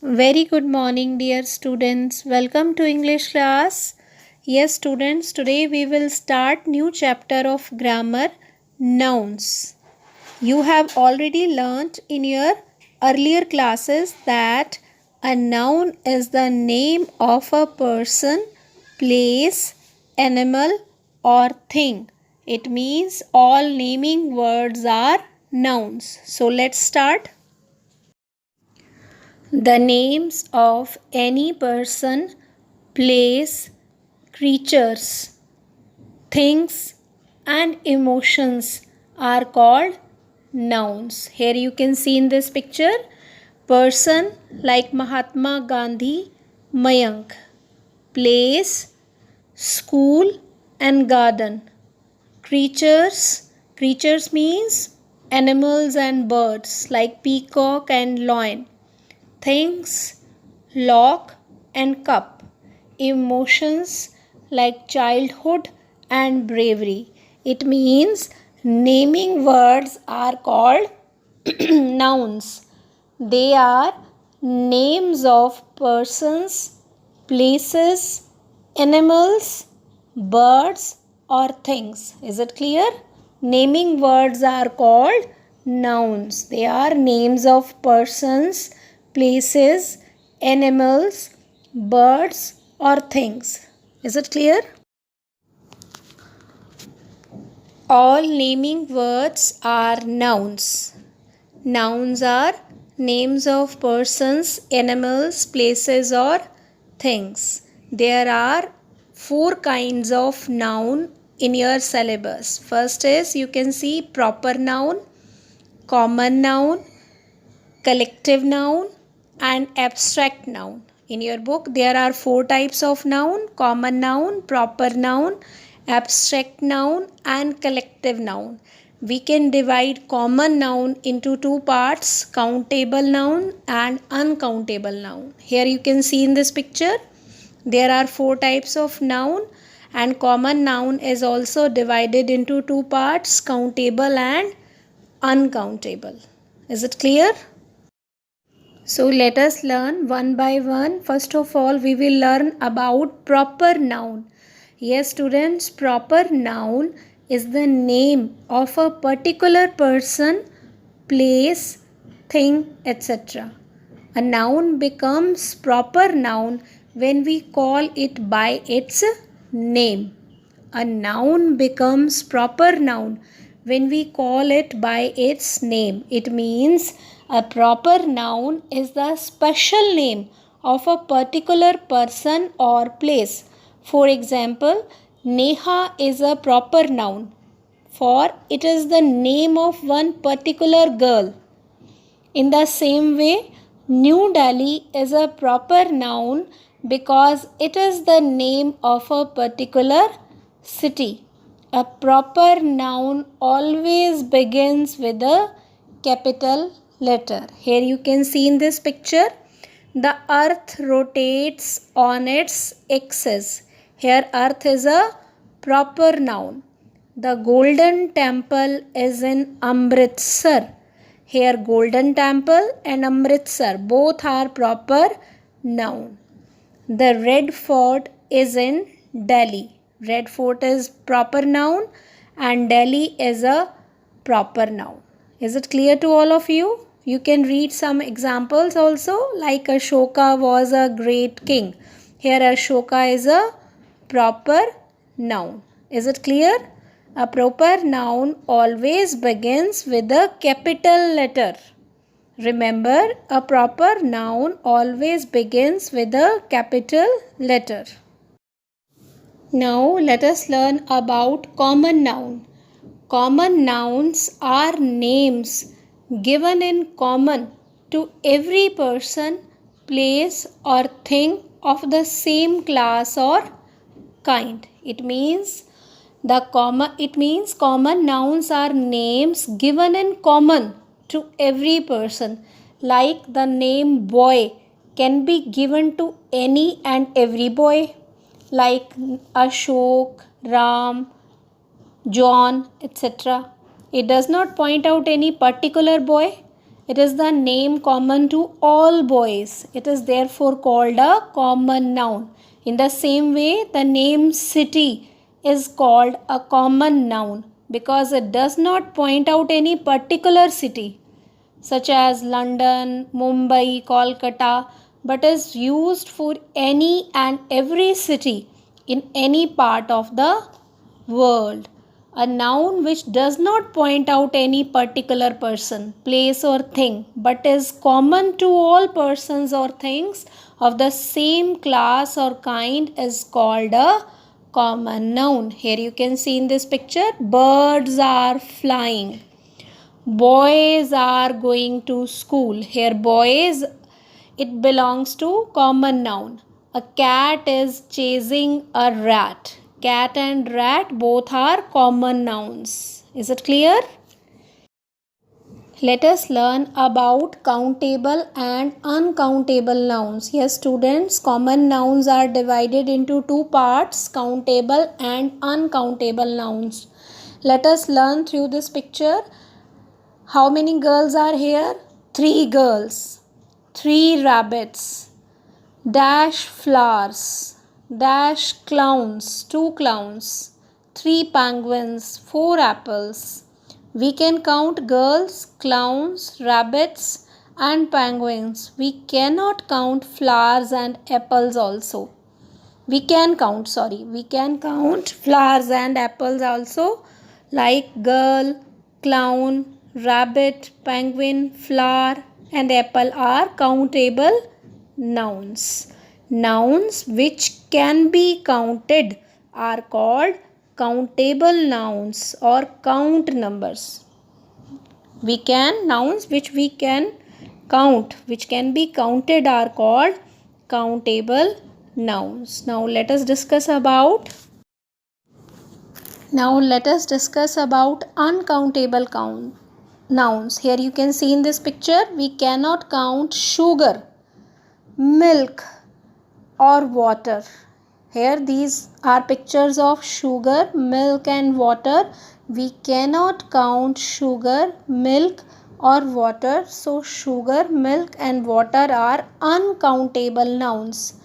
Very good morning, dear students. Welcome to English class. Yes, students, today we will start new chapter of grammar, nouns. You have already learnt in your earlier classes that a noun is the name of a person, place, animal, or thing. It means all naming words are nouns. So let's start. The names of any person, place, creatures, things, and emotions are called nouns. Here you can see in this picture person like Mahatma Gandhi, Mayank, place, school, and garden. Creatures means animals and birds like peacock and lion. Things, lock and cup. Emotions like childhood and bravery. It means naming words are called nouns. They are names of persons, places, animals, birds, or things. Is it clear? Naming words are called nouns. They are names of persons, places, animals, birds, or things. Is it clear? All naming words are nouns. Nouns are names of persons, animals, places, or things. There are four kinds of noun in your syllabus. First is you can see proper noun, common noun, collective noun, and abstract noun. In your book, there are four types of noun: common noun, proper noun, abstract noun, and collective noun. We can divide common noun into two parts: countable noun and uncountable noun. Here you can see in this picture, there are four types of noun, and common noun is also divided into two parts: countable and uncountable. Is it clear? So let us learn one by one. First of all, we will learn about proper noun. Yes, students, proper noun is the name of a particular person, place, thing, etc. A noun becomes proper noun when we call it by its name. A noun becomes proper noun when we call it by its name. It means a proper noun is the special name of a particular person or place. For example, Neha is a proper noun, for it is the name of one particular girl. In the same way, New Delhi is a proper noun because it is the name of a particular city. A proper noun always begins with a capital letter. Here you can see in this picture, the earth rotates on its axis. Here earth is a proper noun. The golden temple is in Amritsar. Here golden temple and Amritsar both are proper noun. The red fort is in Delhi. Red fort is proper noun and Delhi is a proper noun. Is it clear to all of you? You can read some examples also, like Ashoka was a great king. Here Ashoka is a proper noun. Is it clear? A proper noun always begins with a capital letter. Remember, a proper noun always begins with a capital letter. Now let us learn about common noun. Common nouns are names given in common to every person, place, or thing of the same class or kind. It means common nouns are names given in common to every person. Like the name boy can be given to any and every boy, like Ashok, Ram, John, etc. It does not point out any particular boy. It is the name common to all boys. It is therefore called a common noun. In the same way, the name city is called a common noun because it does not point out any particular city such as London, Mumbai, Kolkata, but is used for any and every city in any part of the world. A noun which does not point out any particular person, place, or thing, but is common to all persons or things of the same class or kind is called a common noun. Here you can see in this picture, birds are flying. Boys are going to school. Here boys, it belongs to common noun. A cat is chasing a rat. Cat and rat both are common nouns. Is it clear? Let us learn about countable and uncountable nouns. Yes, students, common nouns are divided into two parts, countable and uncountable nouns. Let us learn through this picture. How many girls are here? 3 girls, 3 rabbits, dash flowers, dash clowns, 2 clowns, 3 penguins, 4 apples. We can count girls, clowns, rabbits and penguins. We cannot count flowers and apples also. We can count flowers and apples also, like girl, clown, rabbit, penguin, flower and apple are countable nouns. Nouns which can be counted are called countable nouns or count numbers. Nouns which we can count, which can be counted, are called countable nouns. Now let us discuss about uncountable nouns. Here you can see in this picture, we cannot count sugar, milk or water. Here these are pictures of sugar, milk and water. We cannot count sugar, milk or water. So sugar, milk and water are uncountable nouns.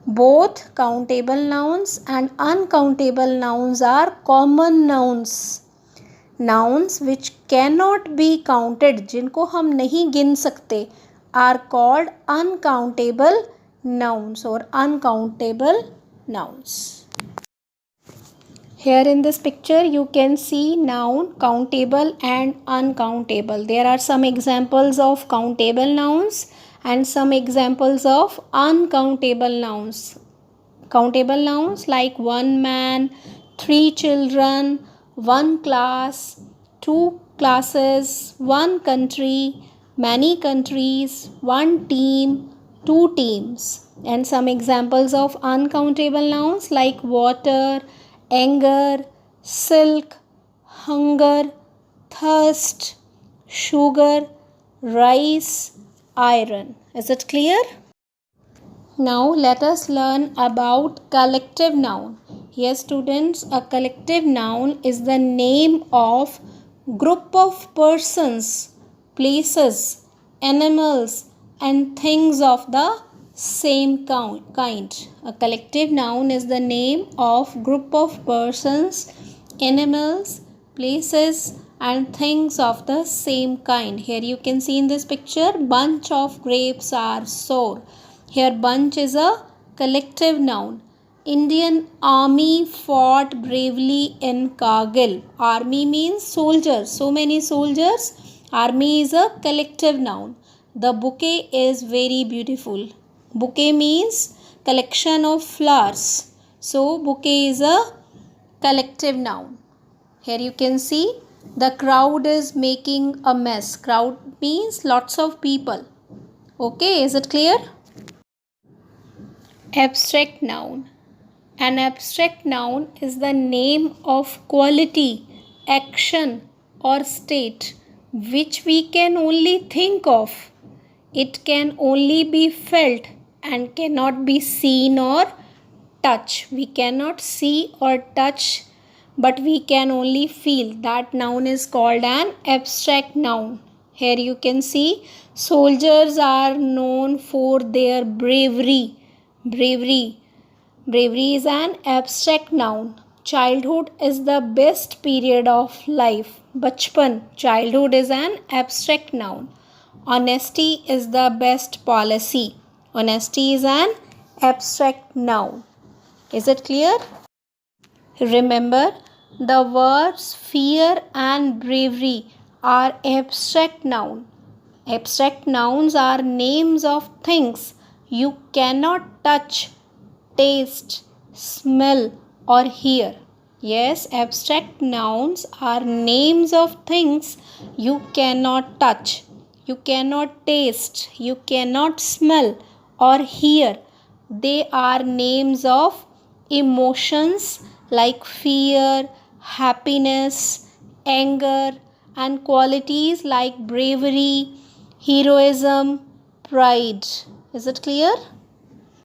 Both countable nouns and uncountable nouns are common nouns. Nouns which cannot be counted, जिनको हम नहीं गिन सकते, are called uncountable nouns or uncountable nouns. Here in this picture you can see noun countable and uncountable. There are some examples of countable nouns and some examples of uncountable nouns. Countable nouns like 1 man, 3 children, 1 class, 2 classes, 1 country, many countries, 1 team, 2 teams. And some examples of uncountable nouns like water, anger, silk, hunger, thirst, sugar, rice, iron. Is it clear? Now let us learn about collective noun. Here students, a collective noun is the name of group of persons, places, animals and things of the same kind. A collective noun is the name of group of persons, animals, places and things of the same kind. Here you can see in this picture, bunch of grapes are sour. Here bunch is a collective noun. Indian army fought bravely in Kargil. Army means soldiers. So many soldiers. Army is a collective noun. The bouquet is very beautiful. Bouquet means collection of flowers. So bouquet is a collective noun. Here you can see the crowd is making a mess. Crowd means lots of people. Okay, is it clear? Abstract noun. An abstract noun is the name of quality, action or state which we can only think of. It can only be felt and cannot be seen or touched. We cannot see or touch, but we can only feel. That noun is called an abstract noun. Here you can see soldiers are known for their bravery. Bravery. Bravery is an abstract noun. Childhood is the best period of life. Bachpan. Childhood is an abstract noun. Honesty is the best policy. Honesty is an abstract noun. Is it clear? Remember, the words fear and bravery are abstract noun. Abstract nouns are names of things you cannot touch, taste, smell, or hear. Yes, abstract nouns are names of things you cannot touch, you cannot taste, you cannot smell, or hear. They are names of emotions like fear, happiness, anger, and qualities like bravery, heroism, pride. Is it clear?